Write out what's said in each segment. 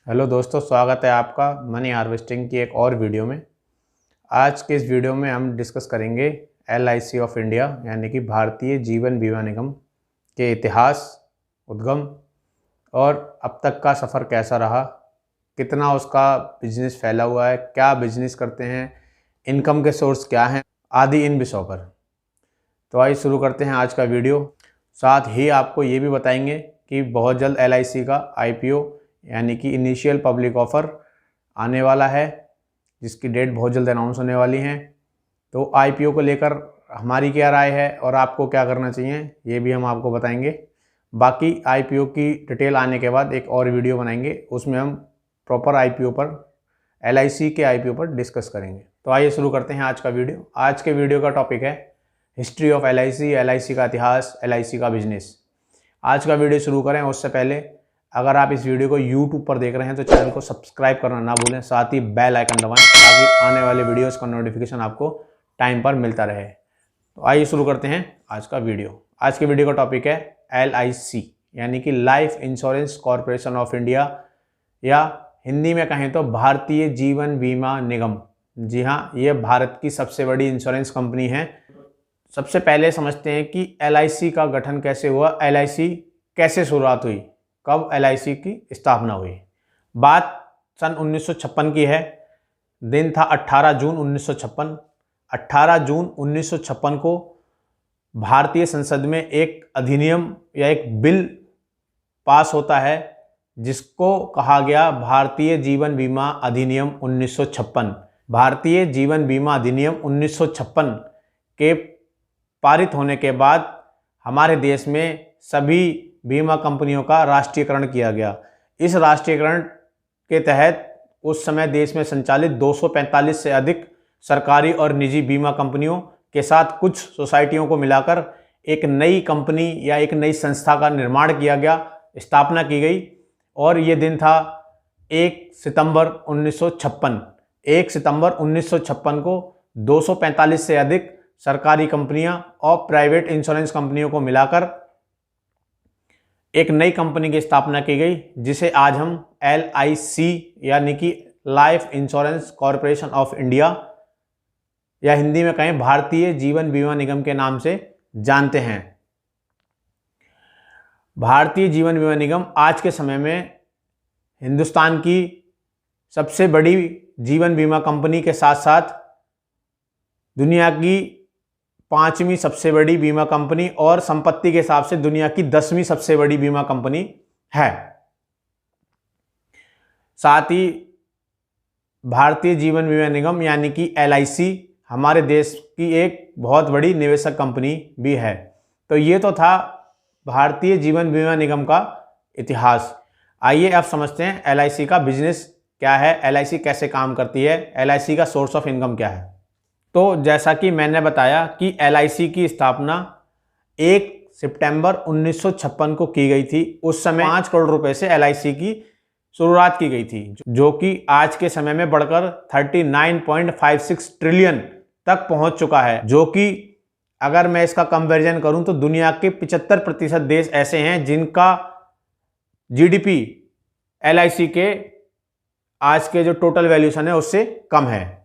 Hello दोस्तों, स्वागत है आपका मनी हार्वेस्टिंग की एक और वीडियो में। आज के इस वीडियो में हम डिस्कस करेंगे LIC ऑफ इंडिया यानी कि भारतीय जीवन बीमा निगम के इतिहास, उद्गम और अब तक का सफ़र कैसा रहा, कितना उसका बिजनेस फैला हुआ है, क्या बिजनेस करते हैं, इनकम के सोर्स क्या हैं, आदि इन विषयों पर। तो आइए शुरू करते हैं आज का वीडियो। साथ ही आपको ये भी बताएंगे कि बहुत जल्द LIC का IPO यानी कि इनिशियल पब्लिक ऑफ़र आने वाला है, जिसकी डेट बहुत जल्द अनाउंस होने वाली है। तो IPO को लेकर हमारी क्या राय है और आपको क्या करना चाहिए, ये भी हम आपको बताएंगे। बाकी IPO की डिटेल आने के बाद एक और वीडियो बनाएंगे, उसमें हम प्रॉपर IPO पर, LIC के IPO पर डिस्कस करेंगे। तो आइए शुरू करते हैं आज का वीडियो। आज के वीडियो का टॉपिक है हिस्ट्री ऑफ LIC का इतिहास, LIC का बिजनेस। आज का वीडियो शुरू करें उससे पहले अगर आप इस वीडियो को YouTube पर देख रहे हैं तो चैनल को सब्सक्राइब करना ना भूलें, साथ ही बेल आइकन दबाएं ताकि आने वाले वीडियोस का नोटिफिकेशन आपको टाइम पर मिलता रहे। तो आइए शुरू करते हैं आज का वीडियो। आज के वीडियो का टॉपिक है LIC यानी कि life insurance corporation of India, या हिंदी में कहें तो भारतीय जीवन बीमा निगम। जी हाँ, ये भारत की सबसे बड़ी इंश्योरेंस कंपनी है। सबसे पहले समझते हैं कि LIC का गठन कैसे हुआ, LIC कैसे शुरुआत हुई, कब LIC की स्थापना हुई। बात सन 1956 की है। दिन था 18 जून 1956। 18 जून 1956 को भारतीय संसद में एक अधिनियम या एक बिल पास होता है जिसको कहा गया भारतीय जीवन बीमा अधिनियम 1956। भारतीय जीवन बीमा अधिनियम 1956 के पारित होने के बाद हमारे देश में सभी बीमा कंपनियों का राष्ट्रीयकरण किया गया। इस राष्ट्रीयकरण के तहत उस समय देश में संचालित 245 से अधिक सरकारी और निजी बीमा कंपनियों के साथ कुछ सोसाइटियों को मिलाकर एक नई कंपनी या एक नई संस्था का निर्माण किया गया, स्थापना की गई। और ये दिन था 1 सितंबर 1956। 1 सितंबर 1956 को 245 से अधिक सरकारी कंपनियां और प्राइवेट इंश्योरेंस कंपनियों को मिलाकर एक नई कंपनी की स्थापना की गई, जिसे आज हम LIC यानी कि life insurance corporation of India, या हिंदी में कहें भारतीय जीवन बीमा निगम के नाम से जानते हैं। भारतीय जीवन बीमा निगम आज के समय में हिंदुस्तान की सबसे बड़ी जीवन बीमा कंपनी के साथ साथ दुनिया की 5वीं सबसे बड़ी बीमा कंपनी और संपत्ति के हिसाब से दुनिया की 10वीं सबसे बड़ी बीमा कंपनी है। साथ ही भारतीय जीवन बीमा निगम यानी कि LIC हमारे देश की एक बहुत बड़ी निवेशक कंपनी भी है। तो ये तो था भारतीय जीवन बीमा निगम का इतिहास। आइए अब समझते हैं LIC का बिजनेस क्या है, LIC कैसे काम करती है, LIC का सोर्स ऑफ इनकम क्या है। तो जैसा कि मैंने बताया कि LIC की स्थापना 1 सितंबर 1956 को की गई थी। उस समय 5 करोड़ रुपए से LIC की शुरुआत की गई थी, जो कि आज के समय में बढ़कर 39.56 ट्रिलियन तक पहुंच चुका है। जो कि अगर मैं इसका कंपैरिजन करूं तो दुनिया के 75% देश ऐसे हैं जिनका GDP LIC के आज के जो टोटल वैल्यूशन है उससे कम है।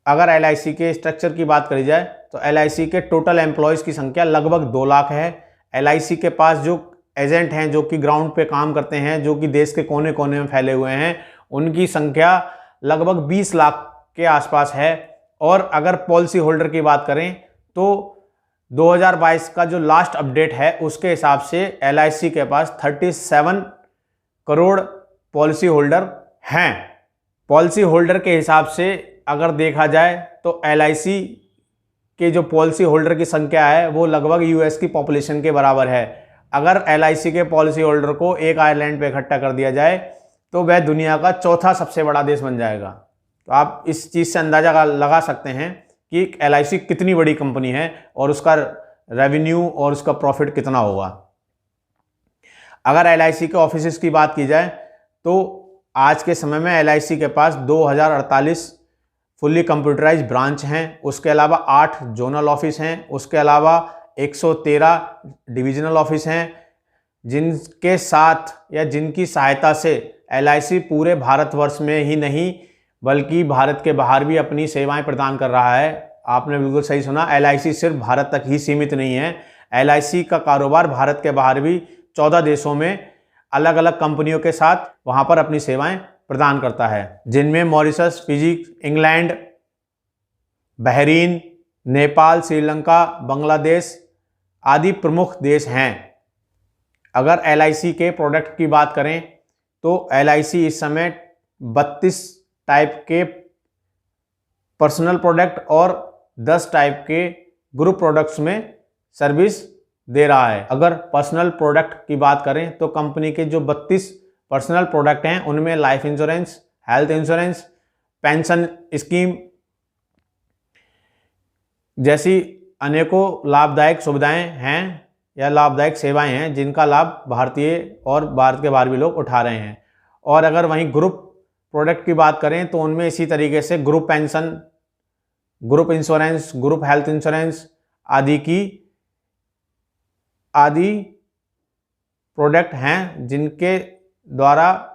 अगर LIC के स्ट्रक्चर की बात करी जाए तो LIC के टोटल एम्प्लॉयज़ की संख्या लगभग 2 लाख है। LIC के पास जो एजेंट हैं, जो कि ग्राउंड पे काम करते हैं, जो कि देश के कोने कोने में फैले हुए हैं, उनकी संख्या लगभग 20 लाख के आसपास है। और अगर पॉलिसी होल्डर की बात करें तो 2022 का जो लास्ट अपडेट है उसके हिसाब से LIC के पास 37 करोड़ पॉलिसी होल्डर हैं। पॉलिसी होल्डर के हिसाब से अगर देखा जाए तो LIC के जो पॉलिसी होल्डर की संख्या है वो लगभग US की पॉपुलेशन के बराबर है। अगर LIC के पॉलिसी होल्डर को एक आइलैंड पे इकट्ठा कर दिया जाए तो वह दुनिया का चौथा सबसे बड़ा देश बन जाएगा। तो आप इस चीज़ से अंदाज़ा लगा सकते हैं कि LIC कितनी बड़ी कंपनी है और उसका रेवेन्यू और उसका प्रॉफिट कितना होगा। अगर LIC के ऑफिसेस की बात की जाए तो आज के समय में LIC के पास 2048 फुल्ली कंप्यूटराइज ब्रांच हैं। उसके अलावा 8 जोनल ऑफिस हैं। उसके अलावा 113 डिविजनल ऑफिस हैं, जिनके साथ या जिनकी सहायता से LIC पूरे भारतवर्ष में ही नहीं बल्कि भारत के बाहर भी अपनी सेवाएं प्रदान कर रहा है। आपने बिल्कुल सही सुना, LIC सिर्फ भारत तक ही सीमित नहीं है। LIC का कारोबार भारत के बाहर भी 14 देशों में अलग अलग कंपनियों के साथ वहां पर अपनी सेवाएं प्रदान करता है, जिनमें Mauritius, Fiji, England, Bahrain, Nepal, Sri Lanka, Bangladesh आदि प्रमुख देश हैं। अगर LIC के प्रोडक्ट की बात करें तो LIC इस समय 32 टाइप के पर्सनल प्रोडक्ट और 10 टाइप के ग्रुप प्रोडक्ट्स में सर्विस दे रहा है। अगर पर्सनल प्रोडक्ट की बात करें तो कंपनी के जो 32 पर्सनल प्रोडक्ट हैं उनमें life insurance, health insurance, pension scheme जैसी अनेकों लाभदायक सुविधाएं हैं या लाभदायक सेवाएं हैं जिनका लाभ भारतीय और भारत के बाहर भी लोग उठा रहे हैं। और अगर वहीं ग्रुप प्रोडक्ट की बात करें तो उनमें इसी तरीके से group pension, group insurance, group health insurance आदि प्रोडक्ट हैं जिनके द्वारा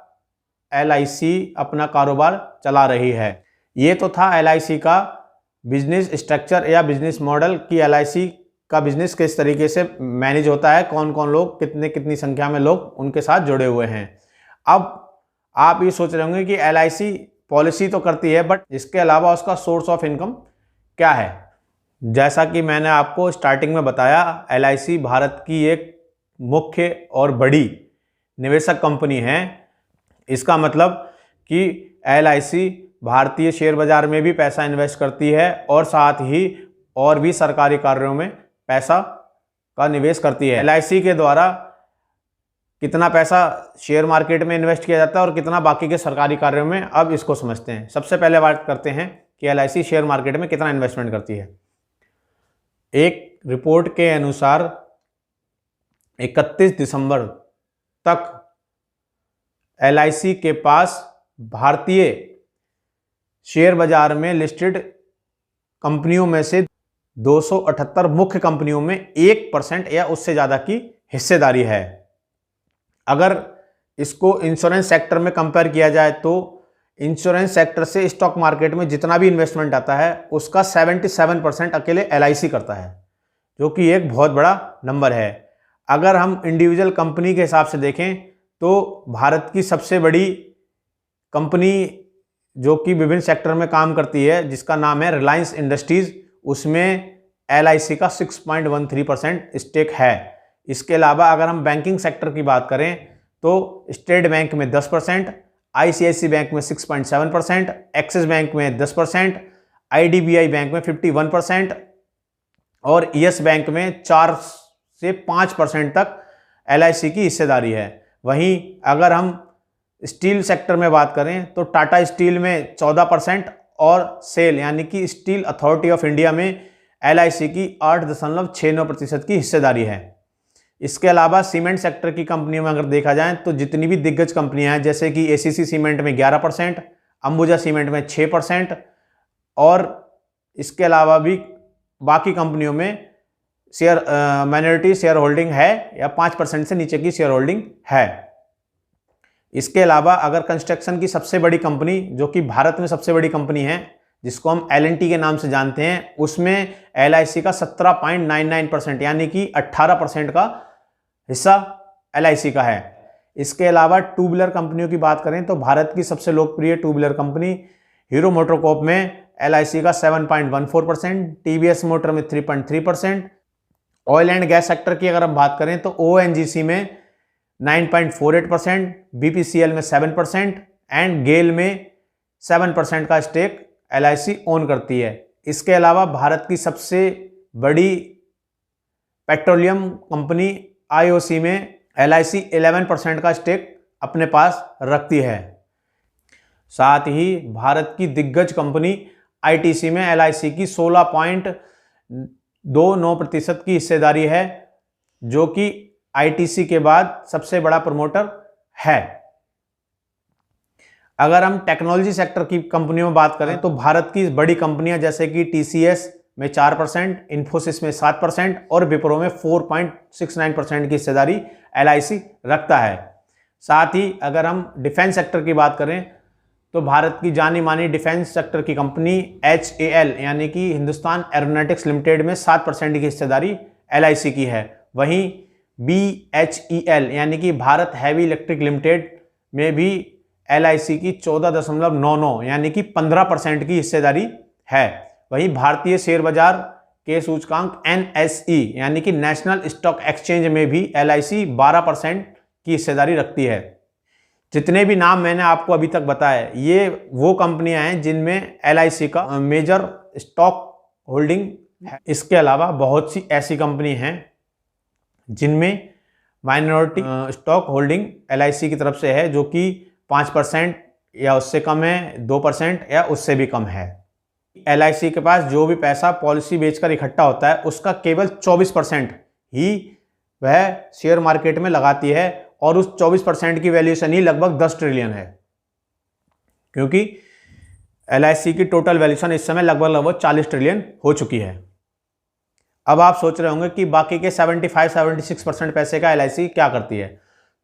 LIC अपना कारोबार चला रही है। ये तो था LIC का बिजनेस स्ट्रक्चर या बिजनेस मॉडल कि LIC का बिजनेस किस तरीके से मैनेज होता है, कौन कौन लोग, कितनी संख्या में लोग उनके साथ जुड़े हुए हैं। अब आप ये सोच रहे होंगे कि LIC पॉलिसी तो करती है बट इसके अलावा उसका सोर्स ऑफ इनकम क्या है। जैसा कि मैंने आपको स्टार्टिंग में बताया, LIC भारत की एक मुख्य और बड़ी निवेशक कंपनी है। इसका मतलब कि LIC भारतीय शेयर बाजार में भी पैसा इन्वेस्ट करती है और साथ ही और भी सरकारी कार्यों में पैसा का निवेश करती है। LIC के द्वारा कितना पैसा शेयर मार्केट में इन्वेस्ट किया जाता है और कितना बाकी के सरकारी कार्यों में, अब इसको समझते हैं। सबसे पहले बात करते हैं कि LIC शेयर मार्केट में कितना इन्वेस्टमेंट करती है। एक रिपोर्ट के अनुसार 31 दिसंबर तक LIC के पास भारतीय शेयर बाजार में लिस्टेड कंपनियों में से 278 मुख्य कंपनियों में 1% या उससे ज़्यादा की हिस्सेदारी है। अगर इसको इंश्योरेंस सेक्टर में कंपेयर किया जाए तो इंश्योरेंस सेक्टर से स्टॉक मार्केट में जितना भी इन्वेस्टमेंट आता है उसका 77% अकेले LIC करता है, जो कि एक बहुत बड़ा नंबर है। अगर हम इंडिविजुअल कंपनी के हिसाब से देखें तो भारत की सबसे बड़ी कंपनी जो कि विभिन्न सेक्टर में काम करती है, जिसका नाम है रिलायंस इंडस्ट्रीज, उसमें LIC का 6.13% स्टेक है। इसके अलावा अगर हम बैंकिंग सेक्टर की बात करें तो स्टेट बैंक में 10%, ICICI बैंक में 6.7%, एक्सिस बैंक में 10%, IDBI बैंक में 51% और येस बैंक में 4 से 5% तक LIC की हिस्सेदारी है। वहीं अगर हम स्टील सेक्टर में बात करें तो टाटा स्टील में 14% और सेल यानी कि स्टील अथॉरिटी ऑफ इंडिया में LIC की 8.69% की हिस्सेदारी है। इसके अलावा सीमेंट सेक्टर की कंपनियों में अगर देखा जाए तो जितनी भी दिग्गज कंपनियां हैं जैसे कि ACC सीमेंट में 11%, अंबुजा सीमेंट में 6% और इसके अलावा भी बाकी कंपनियों में माइनॉरिटी शेयर होल्डिंग है या 5% से नीचे की शेयर होल्डिंग है। इसके अलावा अगर कंस्ट्रक्शन की सबसे बड़ी कंपनी जो कि भारत में सबसे बड़ी कंपनी है जिसको हम L&T के नाम से जानते हैं, उसमें LIC का 17.99% यानी कि 18% का हिस्सा LIC का है। इसके अलावा टू व्हीलर कंपनियों की बात करें तो भारत की सबसे लोकप्रिय two wheeler company hero MotoCorp में LIC का 7.14%, TVS मोटर में 3.3%, ऑयल एंड गैस सेक्टर की अगर हम बात करें तो ONGC में 9.48%, BPCL में 7% एंड गेल में 7% का स्टेक LIC ओन करती है। इसके अलावा भारत की सबसे बड़ी पेट्रोलियम कंपनी IOC में LIC 11% का स्टेक अपने पास रखती है। साथ ही भारत की दिग्गज कंपनी ITC में LIC की 16.29% की हिस्सेदारी है, जो कि ITC के बाद सबसे बड़ा प्रमोटर है। अगर हम टेक्नोलॉजी सेक्टर की कंपनियों में बात करें तो भारत की बड़ी कंपनियां जैसे कि TCS में 4%, इन्फोसिस में 7% और विप्रो में 4.69% की हिस्सेदारी LIC रखता है। साथ ही अगर हम डिफेंस सेक्टर की बात करें तो भारत की जानी मानी डिफेंस सेक्टर की कंपनी HAL यानी कि हिंदुस्तान एरोनॉटिक्स लिमिटेड में 7% की हिस्सेदारी LIC की है। वहीं BHEL यानी कि भारत हैवी इलेक्ट्रिक लिमिटेड में भी LIC की 14.99 यानी कि 15% की हिस्सेदारी है। वहीं भारतीय शेयर बाजार के सूचकांक NSE यानी कि नेशनल स्टॉक एक्सचेंज में भी LIC 12% की हिस्सेदारी रखती है। जितने भी नाम मैंने आपको अभी तक बताए ये वो कंपनियां हैं जिनमें LIC का मेजर स्टॉक होल्डिंग है। इसके अलावा बहुत सी ऐसी कंपनी हैं जिनमें माइनॉरिटी स्टॉक होल्डिंग LIC की तरफ से है, जो कि 5% या उससे कम है, 2% या उससे भी कम है। LIC के पास जो भी पैसा पॉलिसी बेचकर इकट्ठा होता है उसका केवल 24% ही वह शेयर मार्केट में लगाती है और उस 24% की वैल्यूएशन ही लगभग 10 ट्रिलियन है, क्योंकि LIC की टोटल वैल्यूएशन इस समय लगभग 40 ट्रिलियन हो चुकी है। अब आप सोच रहे होंगे कि बाकी के 75-76% पैसे का LIC क्या करती है,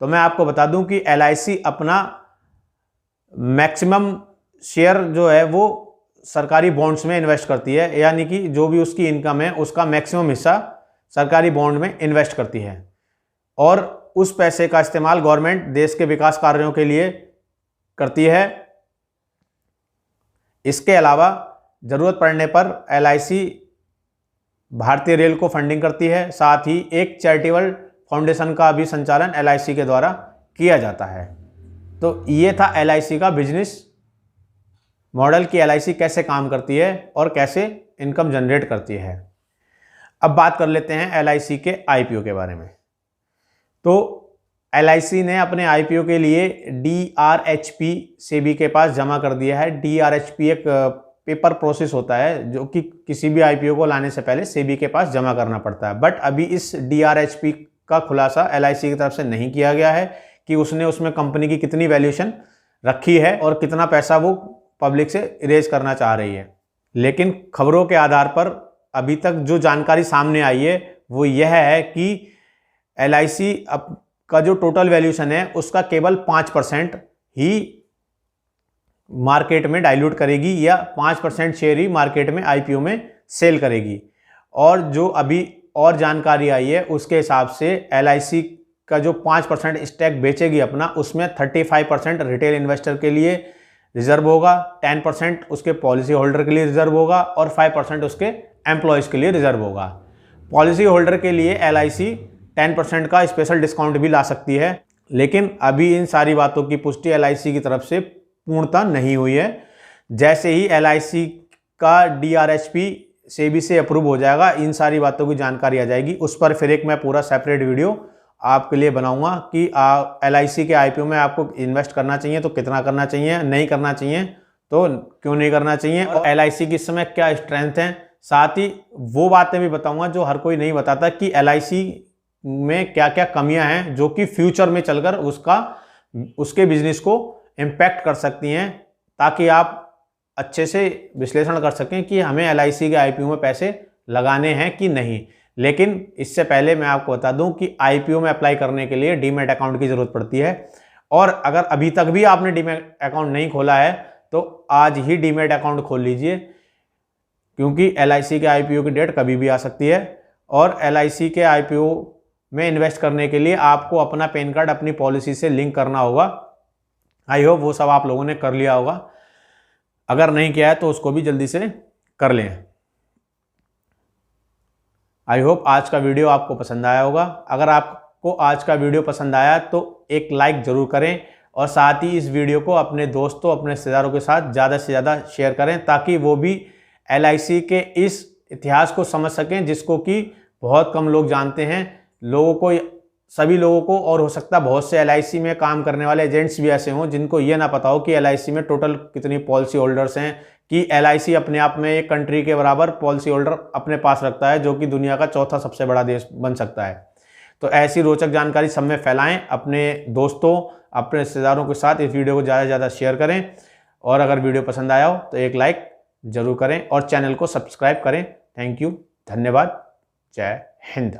तो मैं आपको बता दूं कि LIC अपना मैक्सिमम शेयर जो है वो सरकारी बॉन्ड्स में इन्वेस्ट करती है, यानी कि जो भी उसकी इनकम है उसका मैक्सिमम हिस्सा सरकारी बॉन्ड में इन्वेस्ट करती है और उस पैसे का इस्तेमाल गवर्नमेंट देश के विकास कार्यों के लिए करती है। इसके अलावा जरूरत पड़ने पर LIC भारतीय रेल को फंडिंग करती है। साथ ही एक चैरिटेबल फाउंडेशन का भी संचालन LIC के द्वारा किया जाता है। तो ये था LIC का बिजनेस मॉडल कि LIC कैसे काम करती है और कैसे इनकम जनरेट करती है। अब बात कर लेते हैं LIC के IPO के बारे में। तो LIC ने अपने IPO के लिए DRHP सेबी के पास जमा कर दिया है। DRHP एक पेपर प्रोसेस होता है जो कि किसी भी IPO को लाने से पहले सेबी के पास जमा करना पड़ता है, बट अभी इस DRHP का खुलासा LIC की तरफ से नहीं किया गया है कि उसने उसमें कंपनी की कितनी वैल्यूएशन रखी है और कितना पैसा वो पब्लिक से इरेज करना चाह रही है। लेकिन खबरों के आधार पर अभी तक जो जानकारी सामने आई है वो यह है कि LIC का जो टोटल वैल्यूएशन है उसका केवल 5% ही मार्केट में डाइल्यूट करेगी या 5% शेयर ही मार्केट में IPO में सेल करेगी। और जो अभी और जानकारी आई है उसके हिसाब से LIC का जो 5% स्टैक बेचेगी अपना, उसमें 35% रिटेल इन्वेस्टर के लिए रिजर्व होगा, 10% उसके पॉलिसी होल्डर के लिए रिजर्व होगा और 5% उसके एम्प्लॉयज़ के लिए रिजर्व होगा। पॉलिसी होल्डर के लिए LIC 10% का स्पेशल डिस्काउंट भी ला सकती है, लेकिन अभी इन सारी बातों की पुष्टि LIC की तरफ से पूर्णता नहीं हुई है। जैसे ही LIC का DRHP सेबी से अप्रूव हो जाएगा, इन सारी बातों की जानकारी आ जाएगी। उस पर फिर एक मैं पूरा सेपरेट वीडियो आपके लिए बनाऊंगा कि LIC के IPO में आपको इन्वेस्ट करना चाहिए तो कितना करना चाहिए, नहीं करना चाहिए तो क्यों नहीं करना चाहिए, और LIC की इस समय क्या स्ट्रेंथ है। साथ ही वो बातें भी बताऊंगा जो हर कोई नहीं बताता कि LIC में क्या क्या कमियां हैं जो कि फ्यूचर में चलकर उसके बिजनेस को इम्पैक्ट कर सकती हैं, ताकि आप अच्छे से विश्लेषण कर सकें कि हमें LIC के IPO में पैसे लगाने हैं कि नहीं। लेकिन इससे पहले मैं आपको बता दूं कि IPO में अप्लाई करने के लिए डीमैट अकाउंट की ज़रूरत पड़ती है, और अगर अभी तक भी आपने डीमैट अकाउंट नहीं खोला है तो आज ही डीमैट अकाउंट खोल लीजिए, क्योंकि LIC के IPO की डेट कभी भी आ सकती है। और LIC के IPO में इन्वेस्ट करने के लिए आपको अपना पैन कार्ड अपनी पॉलिसी से लिंक करना होगा। आई होप वो सब आप लोगों ने कर लिया होगा, अगर नहीं किया है तो उसको भी जल्दी से कर लें। आई होप आज का वीडियो आपको पसंद आया होगा। अगर आपको आज का वीडियो पसंद आया तो एक लाइक ज़रूर करें, और साथ ही इस वीडियो को अपने दोस्तों अपने रिश्तेदारों के साथ ज़्यादा से ज़्यादा शेयर करें, ताकि वो भी LIC के इस इतिहास को समझ सकें जिसको कि बहुत कम लोग जानते हैं। सभी लोगों को, और हो सकता है बहुत से LIC में काम करने वाले एजेंट्स भी ऐसे हों जिनको ये ना पता हो कि LIC में टोटल कितनी पॉलिसी होल्डर्स हैं, कि LIC अपने आप में एक कंट्री के बराबर पॉलिसी होल्डर अपने पास रखता है, जो कि दुनिया का चौथा सबसे बड़ा देश बन सकता है। तो ऐसी रोचक जानकारी सब में फैलाएं, अपने दोस्तों अपने रिश्तेदारों के साथ इस वीडियो को ज़्यादा से ज़्यादा शेयर करें, और अगर वीडियो पसंद आया हो तो एक लाइक ज़रूर करें और चैनल को सब्सक्राइब करें। थैंक यू, धन्यवाद, जय हिंद।